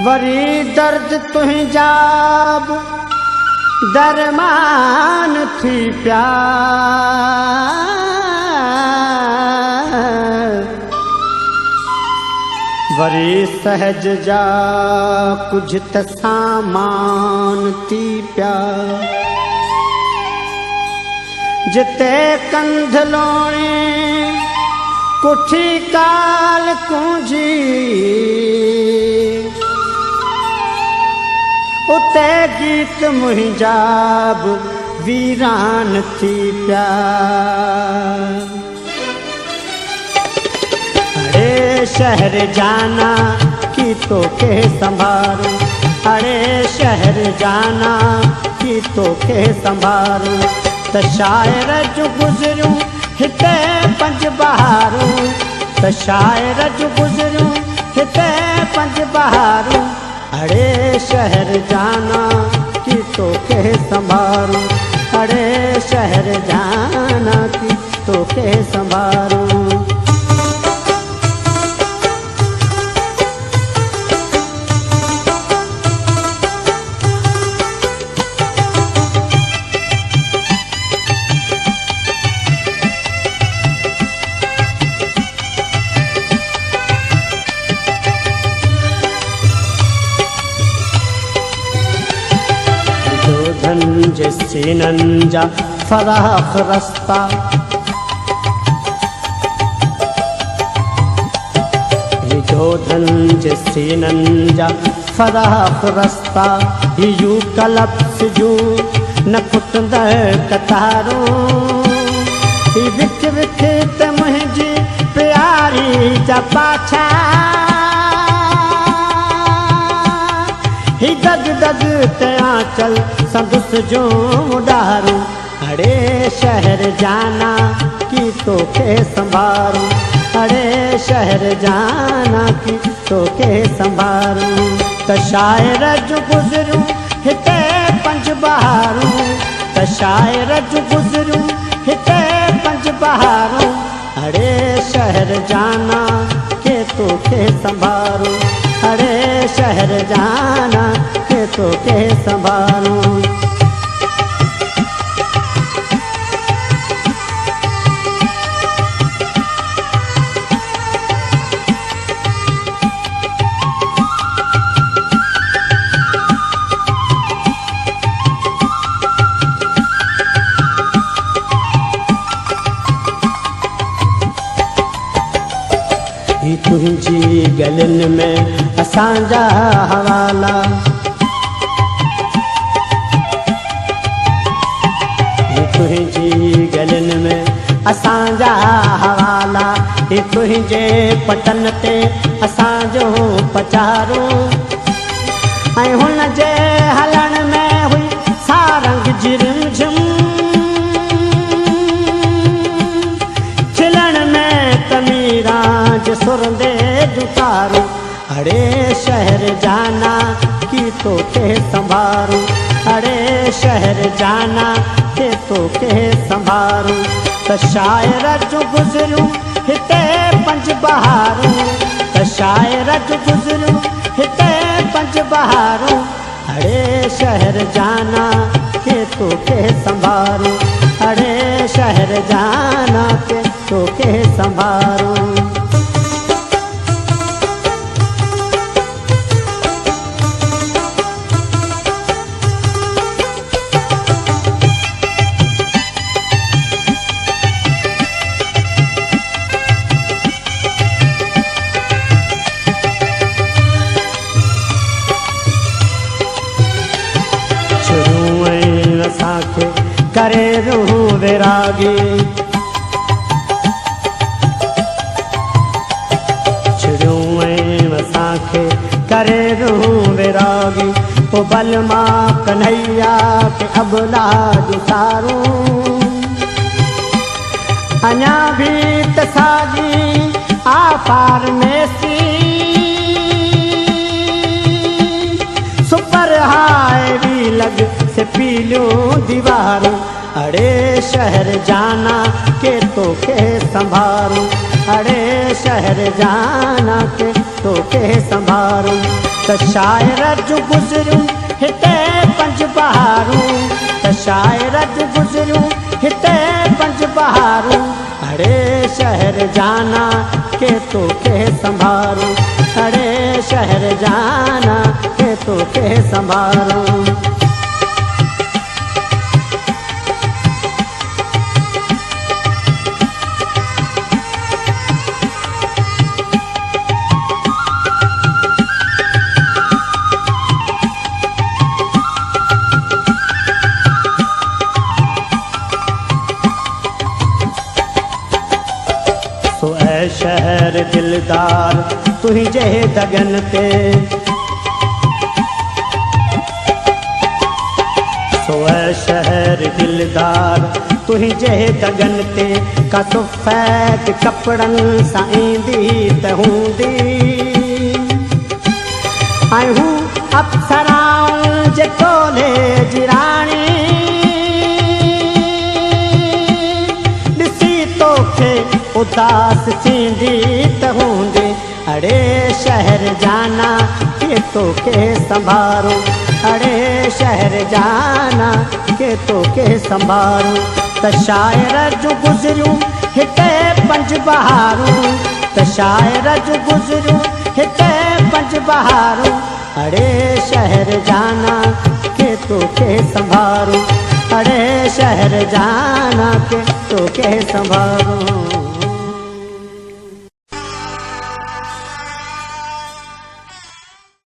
worry दर्द तुहीं जाब दरमान थी प्यार वरी सहज जा कुछ त सामान थी प्यार जिते कंध लोणे कुठी काल कुंजी उते गीत मुहिंजाब वीरान थी प्यार अरे शहर जाना की तो के संभारू अरे शहर जाना की तो के संभारू त शायर जो गुजरूं हिते पंज बहारू त शायर जो गुजरूं हिते पंज बहारू अरे शहर जाना की तो के संभारू अरे शहर जाना की तो के संभारू जैसे नंजा फराख रास्ता जो धन जैसे नंजा फराख रास्ता यू कलप्स जो न कुटंद कतारो विख विख त मुंहिंजी प्यारी जा पाछा ही दग दग तया चल संदुस जो डारू अरे शहर जाना की तो के संभारू अरे शहर जाना की तो के संभारू त शायर जो गुजरूं हिते पंज बहारू त शायर जो गुजरूं हिते पंज बहारू अरे शहर जाना के तो के संभारू अरे शहर जाना के तो के संभारू तुझी गलन में असांजा हवाला तुझी गलन में असांजा हवाला तुझे पटन ते असांजो पचारो ऐं हुन जे हलण में हुई सारंग जिरम झुम खिलण में तमीराज सुरंदे दुकारू अरे शहर जाना की तो के संभारू अरे शहर जाना के तो के संभारू त शायर जो गुजरूं हिते पंज बहारू त शायर जो गुजरूं हिते पंज बहारू अरे शहर जाना के तो के संभारू अरे शहर जाना के तो के संभारू करे रूह विरागी करे रूह विरागी ओ बलमा कन्हैया के अबला जुसारूं अञा भी तसागी आपार में सी सुपर हाय भी लग से पीलूं दीवारूं अड़े शहर जाना के तो के संभारूं अड़े शहर जाना के तो के संभारूं त शायर जो गुज़रूं हिते पंज बहारूं त शायर जो गुज़रूं हिते पंज बहारूं अड़े शहर जाना के तो के संभारूं अड़े शहर जाना के तो के संभारूं शहर दिलदार तुझे दगन ते सोए शहर दिलदार तुझे दगन ते का सफ़ेद कपड़न सां ईंदी त हूंदी ऐं हू अप्सराउं जे कोले जी राणी ॾिसी तोखे उदास थींदी त हूंदी अड़े शहर जाना के तो के संभारूं अड़े शहर जाना के तो के संभारूं त शायर जो गुज़रूं हिते पंज बहारूं त शायर जो गुज़रूं हिते पंज बहारूं अड़े शहर जाना के तो के संभारूं अड़े शहर जाना के तो के संभारूं